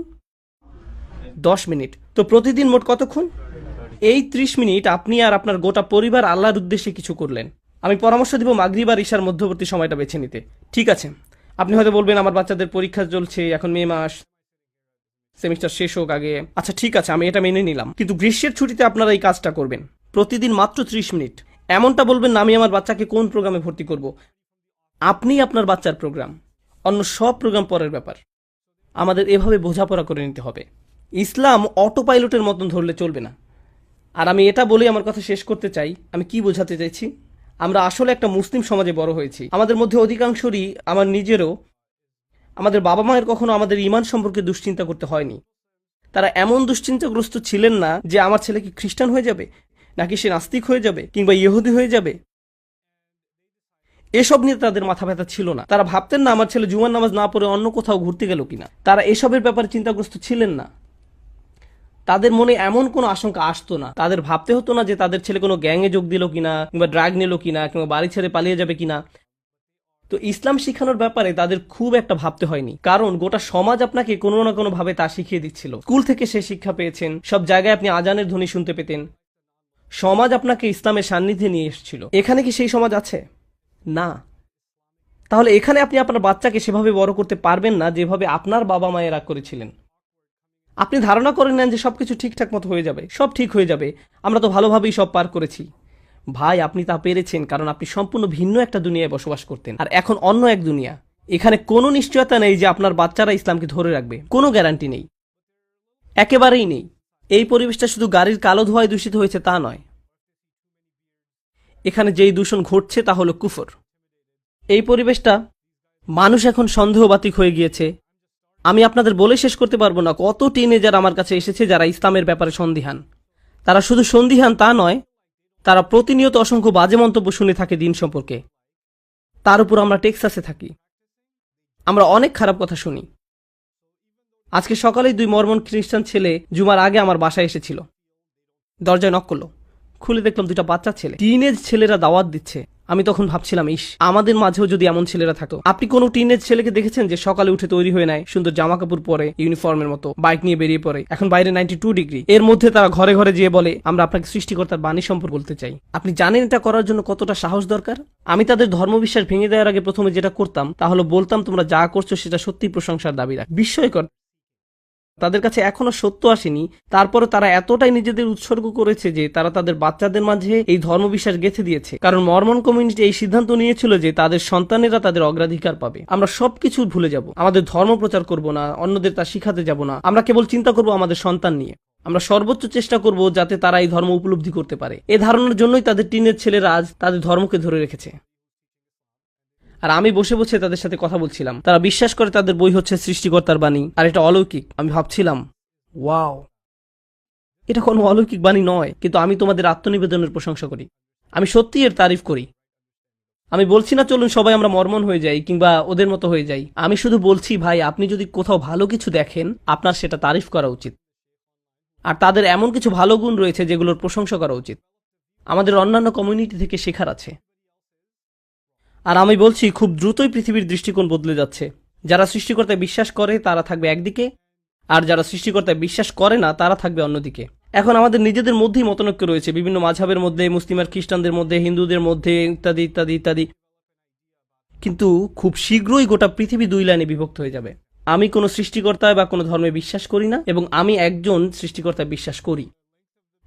10 মিনিট। তো প্রতিদিন মোট কতক্ষণ? এই 30 মিনিট আপনি আর আপনার গোটা পরিবার আল্লাহর উদ্দেশ্যে কিছু করলেন। আমি পরামর্শ দিব মাগরিব আর ঈশার মধ্যবর্তী সময়টা বেছে নিতে। ঠিক আছে, আপনি হয়তো বলবেন আমার বাচ্চাদের পরীক্ষা চলছে, এখন মে মাস, সেমিস্টার শেষ হোক আগে। আচ্ছা ঠিক আছে, আমি এটা মেনে নিলাম, কিন্তু গ্রীষ্মের ছুটিতে আপনারা এই কাজটা করবেন, প্রতিদিন মাত্র 30 মিনিট। এমনটা বলবেন না আমি আমার বাচ্চাকে কোন প্রোগ্রামে ভর্তি করব। আপনি আপনার বাচ্চার প্রোগ্রাম, অন্য সব প্রোগ্রাম পরের ব্যাপার। আমাদের এভাবে বোঝাপড়া করে নিতে হবে। ইসলাম অটো পাইলটের মতন ধরলে চলবে না। আর আমি এটা বলেই আমার কথা শেষ করতে চাই। আমি কি বোঝাতে চাইছি? আমরা আসলে একটা মুসলিম সমাজে বড় হয়েছি। আমাদের মধ্যে অধিকাংশরই, আমার নিজেরও, আমাদের বাবা মায়ের কখনো আমাদের ঈমান সম্পর্কে দুশ্চিন্তা করতে হয়নি। তারা এমন দুশ্চিন্তাগ্রস্ত ছিলেন না যে আমার ছেলে কি খ্রিস্টান হয়ে যাবে, নাকি সে নাস্তিক হয়ে যাবে, কিংবা ইহুদি হয়ে যাবে। এসব নিয়ে তাদের মাথা ব্যথা ছিল না। তারা ভাবতেন না আমার ছেলে জুমার নামাজ না পড়ে অন্য কোথাও ঘুরতে গেল কিনা। তারা এসবের ব্যাপারে চিন্তাগ্রস্ত ছিলেন না। তাদের মনে এমন কোনো আশঙ্কা আসতো না। তাদের ভাবতে হতো না যে তাদের ছেলে কোনো গ্যাংয়ে যোগ দিল কিনা, কিংবা ড্রাগ নিল কিনা, কিংবা বাড়ি ছেড়ে পালিয়ে যাবে কিনা। তো ইসলাম শিখানোর ব্যাপারে তাদের খুব একটা ভাবতে হয়নি, কারণ গোটা সমাজ আপনাকে কোনো না কোনো ভাবে তা শিখিয়ে দিচ্ছিল। স্কুল থেকে সে শিক্ষা পেয়েছেন, সব জায়গায় আপনি আজানের ধ্বনি শুনতে পেতেন। সমাজ আপনাকে ইসলামের সান্নিধ্যে নিয়ে এসেছিল। এখানে কি সেই সমাজ আছে? না। তাহলে এখানে আপনি আপনার বাচ্চাকে সেভাবে বড় করতে পারবেন না যেভাবে আপনার বাবা মায়েরা করেছিলেন। আপনি ধারণা করে নেন যে সবকিছু ঠিকঠাক মতো হয়ে যাবে, সব ঠিক হয়ে যাবে, আমরা তো ভালোভাবেই সব পার করেছি। ভাই, আপনি তা পেরেছেন কারণ আপনি সম্পূর্ণ ভিন্ন একটা দুনিয়ায় বসবাস করতেন, আর এখন অন্য এক দুনিয়া। এখানে কোনো নিশ্চয়তা নেই যে আপনার বাচ্চারা ইসলামকে ধরে রাখবে, কোনো গ্যারান্টি নেই, একেবারেই নেই। এই পরিবেশটা শুধু গাড়ির কালো ধোঁয়ায় দূষিত হয়েছে তা নয়, এখানে যেই দূষণ ঘটছে তা হলো কুফর। এই পরিবেশটা, মানুষ এখন সন্দেহবাতিক হয়ে গিয়েছে। আমি আপনাদের বলে শেষ করতে পারবো না কত টিনেজার আমার কাছে এসেছে যারা ইসলামের ব্যাপারে সন্দিহান। তারা শুধু সন্দিহান তা নয়, তারা প্রতিনিয়ত অসংখ্য বাজে মন্তব্য শুনে থাকে দিন সম্পর্কে। তার উপর আমরা টেক্সাসে থাকি, আমরা অনেক খারাপ কথা শুনি। আজকে সকালেই 2 মরমন খ্রিস্টান ছেলে জুমার আগে আমার বাসায় এসেছিল। দরজায় নক করলো, খুলে দেখলাম 2টা বাচ্চা ছেলে, টিনেজ ছেলেরা দাওয়াত দিচ্ছে। আমি তখন ভাবছিলাম, ইস, আমাদের মাঝেও যদি এমন ছেলেরা থাকতো। আপনি কোনো টিনেজ ছেলেকে দেখেছেন যে সকালে উঠে তৈরি হয়ে নেয়, সুন্দর জামা কাপড় পরে, ইউনিফর্মের মতো বাইক নিয়ে বেরিয়ে পড়ে, এখন বাইরে 92 ডিগ্রি, এর মধ্যে তারা ঘরে ঘরে যেয়ে বলে আমরা আপনাকে সৃষ্টিকর্তার বাণী সম্পর্কে বলতে চাই। আপনি জানেন এটা করার জন্য কতটা সাহস দরকার? আমি তাদের ধর্মবিশ্বাস ভেঙে দেওয়ার আগে প্রথমে যেটা করতাম তা হলো বলতাম তোমরা যা করছো সেটা সত্যি প্রশংসার দাবি রাখ। বিস্ময়কর, তাদের কাছে এখনো সত্য আসেনি, তারপরে তারা এতটাই নিজেদের উৎসর্গ করেছে যে তারা তাদের বাচ্চাদের মাঝে এই ধর্মবিশ্বাস গেঁথে দিয়েছে। কারণ মরমন কমিউনিটি এই সিদ্ধান্ত নিয়েছিল যে তাদের সন্তানেরা তাদের অগ্রাধিকার পাবে। আমরা সবকিছু ভুলে যাব, আমাদের ধর্ম প্রচার করব না, অন্যদের তা শিখাতে যাব না, আমরা কেবল চিন্তা করব আমাদের সন্তান নিয়ে। আমরা সর্বোচ্চ চেষ্টা করব যাতে তারা এই ধর্ম উপলব্ধি করতে পারে। এ ধারণার জন্যই তাদের টিনের ছেলেরা আজ তাদের ধর্মকে ধরে রেখেছে। আর আমি বসে বসে তাদের সাথে কথা বলছিলাম। তারা বিশ্বাস করে তাদের বই হচ্ছে সৃষ্টিকর্তার বাণী, আর এটা অলৌকিক। আমি ভাবছিলাম, ওয়াও, এটা কোনো অলৌকিক বাণী নয়, কিন্তু আমি তোমাদের আত্মনিবেদনের প্রশংসা করি, আমি সত্যি এর তারিফ করি। আমি বলছি না চলুন সবাই আমরা মরমন হয়ে যাই কিংবা ওদের মতো হয়ে যাই। আমি শুধু বলছি, ভাই, আপনি যদি কোথাও ভালো কিছু দেখেন আপনার সেটা তারিফ করা উচিত। আর তাদের এমন কিছু ভালো গুণ রয়েছে যেগুলোর প্রশংসা করা উচিত। আমাদের অন্যান্য কমিউনিটি থেকে শেখার আছে। আর আমি বলছি, খুব দ্রুতই পৃথিবীর দৃষ্টিকোণ বদলে যাচ্ছে। যারা সৃষ্টিকর্তায় বিশ্বাস করে তারা থাকবে একদিকে, আর যারা সৃষ্টিকর্তায় বিশ্বাস করে না তারা থাকবে অন্যদিকে। এখন আমাদের নিজেদের মধ্যেই মতনৈক্য রয়েছে, বিভিন্ন মাঝহাবের মধ্যে, মুসলিম আর খ্রিস্টানদের মধ্যে, হিন্দুদের মধ্যে, ইত্যাদি ইত্যাদি ইত্যাদি। কিন্তু খুব শীঘ্রই গোটা পৃথিবী 2 লাইনে বিভক্ত হয়ে যাবে। আমি কোনো সৃষ্টিকর্তায় বা কোনো ধর্মে বিশ্বাস করি না, এবং আমি একজন সৃষ্টিকর্তায় বিশ্বাস করি।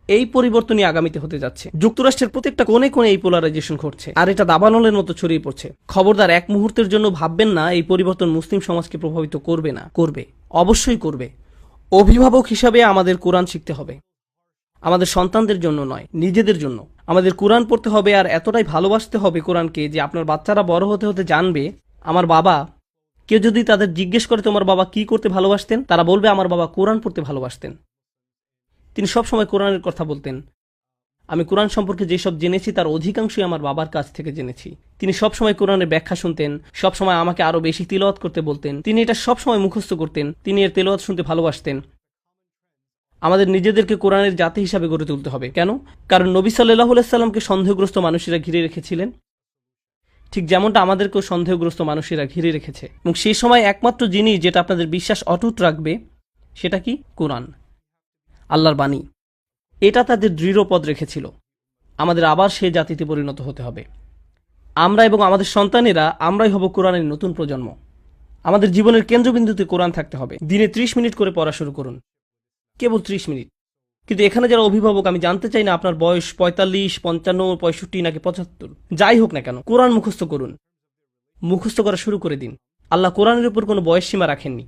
এই পরিবর্তনই আগামীতে হতে যাচ্ছে। যুক্তরাষ্ট্রের প্রত্যেকটা কোণে কোণে এই পোলারাইজেশন ঘটছে, আর এটা দাবানলের মতো ছড়িয়ে পড়ছে। খবরদার এক মুহূর্তের জন্য ভাববেন না এই পরিবর্তন মুসলিম সমাজকে প্রভাবিত করবে না। করবে, অবশ্যই করবে। অভিভাবক হিসাবে আমাদের কোরআন শিখতে হবে, আমাদের সন্তানদের জন্য নয়, নিজেদের জন্য। আমাদের কোরআন পড়তে হবে আর এতটাই ভালোবাসতে হবে কোরআনকে যে আপনার বাচ্চারা বড় হতে হতে জানবে, আমার বাবা, কেউ যদি তাদের জিজ্ঞেস করে তোমার বাবা কি করতে ভালোবাসতেন, তারা বলবে আমার বাবা কোরআন পড়তে ভালোবাসতেন। তিনি সবসময় কোরআনের কথা বলতেন। আমি কোরআন সম্পর্কে যেসব জেনেছি তার অধিকাংশই আমার বাবার কাছ থেকে জেনেছি। তিনি সবসময় কোরআনের ব্যাখ্যা শুনতেন, সবসময় আমাকে আরো বেশি তিলাওয়াত করতে বলতেন। তিনি এটা সবসময় মুখস্থ করতেন, তিনি এর তেলাওয়াত শুনতে ভালোবাসতেন। আমাদের নিজেদেরকে কোরআনের জাতি হিসাবে গড়ে তুলতে হবে। কেন? কারণ নবী সাল্লাল্লাহু আলাইহি সাল্লামকে সন্দেহগ্রস্ত মানুষেরা ঘিরে রেখেছিলেন, ঠিক যেমনটা আমাদেরকেও সন্দেহগ্রস্ত মানুষেরা ঘিরে রেখেছে। এবং সেই সময় একমাত্র জিনিস যেটা আপনাদের বিশ্বাস অটুট রাখবে সেটা কি? কোরআন, আল্লাহর বাণী। এটা তাদের দৃঢ় পদ রেখেছিল। আমাদের আবার সেই জাতিতে পরিণত হতে হবে। আমরা এবং আমাদের সন্তানেরা আমরাই হব কোরআনের নতুন প্রজন্ম। আমাদের জীবনের কেন্দ্রবিন্দুতে কোরআন থাকতে হবে। দিনে 30 মিনিট করে পড়া শুরু করুন, কেবল 30 মিনিট। কিন্তু এখানে যারা অভিভাবক, আমি জানতে চাই না আপনার বয়স 45, 55, 65 নাকি 75, যাই হোক না কেন, কোরআন মুখস্থ করুন। মুখস্থ করা শুরু করে দিন। আল্লাহ কোরআনের উপর কোনো বয়স সীমা রাখেননি।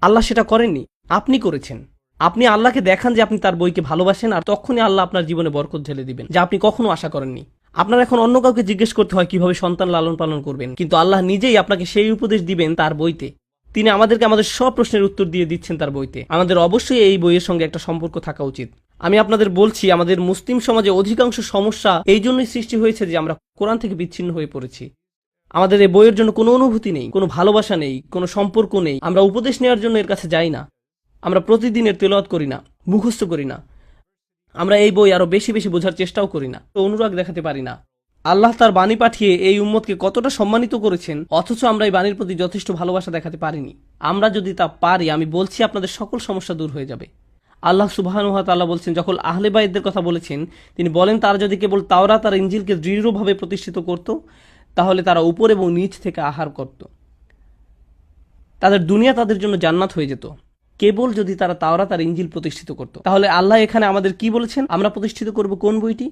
আল্লাহ সেটা করেননি, আপনি করেছেন। আপনি আল্লাহকে দেখান যে আপনি তার বইকে ভালোবাসেন, আর তখনই আল্লাহ আপনার জীবনে বরকত ঢেলে দিবেন, যা আপনি কখনো আশা করেননি। আপনার এখন অন্য কাউকে জিজ্ঞেস করতে হয় কিভাবে সন্তান লালন পালন করবেন, কিন্তু আল্লাহ নিজেই আপনাকে সেই উপদেশ দিবেন তার বইতে। তিনি আমাদেরকে আমাদের সব প্রশ্নের উত্তর দিয়ে দিচ্ছেন তার বইতে। আমাদের অবশ্যই এই বইয়ের সঙ্গে একটা সম্পর্ক থাকা উচিত। আমি আপনাদের বলছি, আমাদের মুসলিম সমাজে অধিকাংশ সমস্যা এই জন্যই সৃষ্টি হয়েছে যে আমরা কোরআন থেকে বিচ্ছিন্ন হয়ে পড়েছি। আমাদের এই বইয়ের জন্য কোনো অনুভূতি নেই, কোনো ভালোবাসা নেই, কোনো সম্পর্ক নেই। আমরা উপদেশ নেওয়ার জন্য এর কাছে যাই না। আমরা প্রতিদিনের তেলাওয়াত করি না, মুখস্থ করি না। আমরা এই বই আরো বেশি বেশি বোঝার চেষ্টাও করি না, অনুরাগ দেখাতে পারি না। আল্লাহ তার বাণী পাঠিয়ে এই উম্মতকে কতটা সম্মানিত করেছেন, অথচ আমরা এই বাণীর প্রতি যথেষ্ট ভালোবাসা দেখাতে পারিনি। আমরা যদি তা পারি, আমি বলছি আপনাদের সকল সমস্যা দূর হয়ে যাবে। আল্লাহ সুবহানাহু ওয়া তাআলা বলছেন, যখন আহলে বাইতদের কথা বলেছেন, তিনি বলেন তারা যদি কেবল তাওরাত আর ইনজিলকে দৃঢ়ভাবে প্রতিষ্ঠিত করত, তাহলে তারা উপর এবং নিচ থেকে আহার করত। তাদের দুনিয়া তাদের জন্য জান্নাত হয়ে যেত, কেবল যদি তারা তাওরাত আর ইনজিল প্রতিষ্ঠিত করত। তাহলে আল্লাহ এখানে আমাদের কি বলেছেন? আমরা প্রতিষ্ঠিত করব কোন বইটি?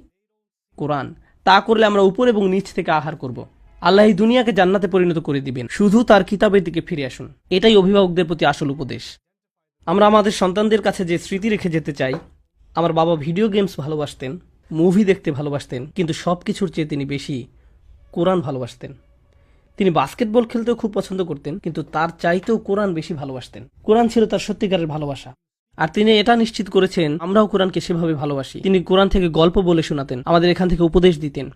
কোরআন। তা করলে আমরা উপর এবং নিচ থেকে আহার করব। আল্লাহ এই দুনিয়াকে জান্নাতে পরিণত করে দিবেন। শুধু তার কিতাবের দিকে ফিরে আসুন। এটাই অভিভাবকদের প্রতি আসল উপদেশ। আমরা আমাদের সন্তানদের কাছে যে স্মৃতি রেখে যেতে চাই, আমার বাবা ভিডিও গেমস ভালোবাসতেন, মুভি দেখতে ভালোবাসতেন, কিন্তু সবকিছুর চেয়ে তিনি বেশি কোরআন ভালোবাসতেন। তিনি বাস্কেটবল খেলতেও খুব পছন্দ করতেন, কিন্তু তার চাইতেও কোরআন বেশি ভালোবাসতেন। কোরআন ছিল তার সত্যিকারের ভালোবাসা। আর তিনি এটা নিশ্চিত করেছেন আমরাও কোরআনকে সেভাবে ভালোবাসি। তিনি কোরআন থেকে গল্প বলে শোনাতেন, আমাদের এখান থেকে উপদেশ দিতেন।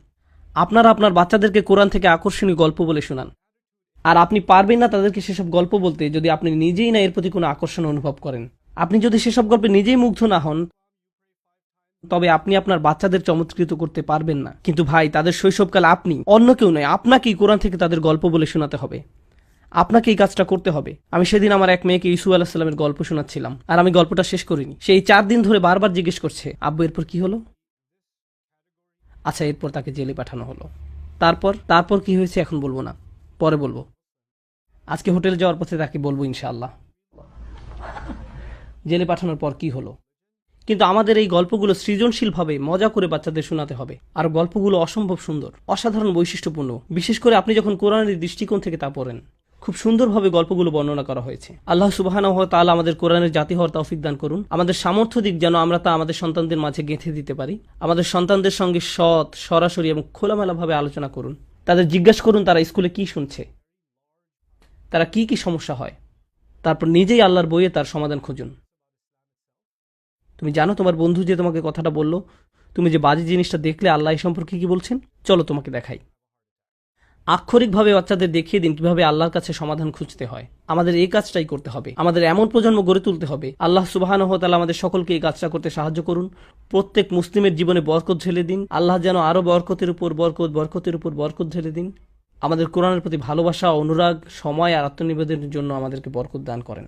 আপনারা আপনার বাচ্চাদেরকে কোরআন থেকে আকর্ষণীয় গল্প বলে শোনান। আর আপনি পারবেন না তাদেরকে সেসব গল্প বলতে যদি আপনি নিজেই না এর প্রতি কোনো আকর্ষণ অনুভব করেন। আপনি যদি সেসব গল্পে নিজেই মুগ্ধ না হন, তবে আপনি আপনার বাচ্চাদের চমৎকৃত করতে পারবেন না। কিন্তু ভাই, তাদের শৈশবকাল আপনি, অন্য কেউ নয়, আপনাকেই কোরআন থেকে তাদের গল্প বলে শোনাতে হবে। আপনাকে এই কাজটা করতে হবে। আমি সেদিন আমার এক মেয়েকে ইসু আলাইহিস সালামের গল্প শোনাচ্ছিলাম, আর আমি গল্পটা শেষ করিনি। সেই 4 দিন ধরে বারবার জিজ্ঞেস করছে, আব্বু এরপর কি হলো? আচ্ছা, এরপর তাকে জেলে পাঠানো হলো। তারপর কি হয়েছে এখন বলবো না, পরে বলবো। আজকে হোটেলে যাওয়ার পথে তাকে বলবো ইনশাআল্লাহ জেলে পাঠানোর পর কি হলো। কিন্তু আমাদের এই গল্পগুলো সৃজনশীলভাবে মজা করে বাচ্চাদের শোনাতে হবে। আর গল্পগুলো অসম্ভব সুন্দর, অসাধারণ বৈশিষ্ট্যপূর্ণ। বিশেষ করে আপনি যখন কোরআনের দৃষ্টিকোণ থেকে তা পড়েন, খুব সুন্দরভাবে গল্পগুলো বর্ণনা করা হয়েছে। আল্লাহ সুবহানাহু ওয়া তাআলা আমাদের কোরআনের জাতি হওয়ার তৌফিক দান করুন। আমাদের সামর্থ্য দিক যেন আমরা তা আমাদের সন্তানদের মাঝে গেঁথে দিতে পারি। আমাদের সন্তানদের সঙ্গে সৎ, সরাসরি এবং খোলামেলাভাবে আলোচনা করুন। তাদের জিজ্ঞাসা করুন তারা স্কুলে কি শুনছে, তারা কি কি সমস্যা হয়। তারপর নিজেই আল্লাহর বইয়ে তার সমাধান খুঁজুন। তুমি জানো তোমার বন্ধু যে তোমাকে কথাটা বলল, তুমি যে বাজে জিনিসটা দেখলে, আল্লাহ এই সম্পর্কে কি বলছেন, চলো তোমাকে দেখাই। আক্ষরিকভাবে বাচ্চাদের দেখিয়ে দিন কিভাবে আল্লাহর কাছে সমাধান খুঁজতে হয়। আমাদের এই কাজটাই করতে হবে। আমাদের এমন প্রজন্ম গড়ে তুলতে হবে। আল্লাহ সুবহানাহু ওয়া তাআলা আমাদের সকলকে এই কাজটা করতে সাহায্য করুন। প্রত্যেক মুসলিমের জীবনে বরকত ঢেলে দিন। আল্লাহ যেন আরো বরকতের উপর বরকত ঢেলে দিন। আমাদের কোরআনের প্রতি ভালোবাসা, অনুরাগ, সময় আর আত্মনিবেদনের জন্য আমাদেরকে বরকত দান করেন।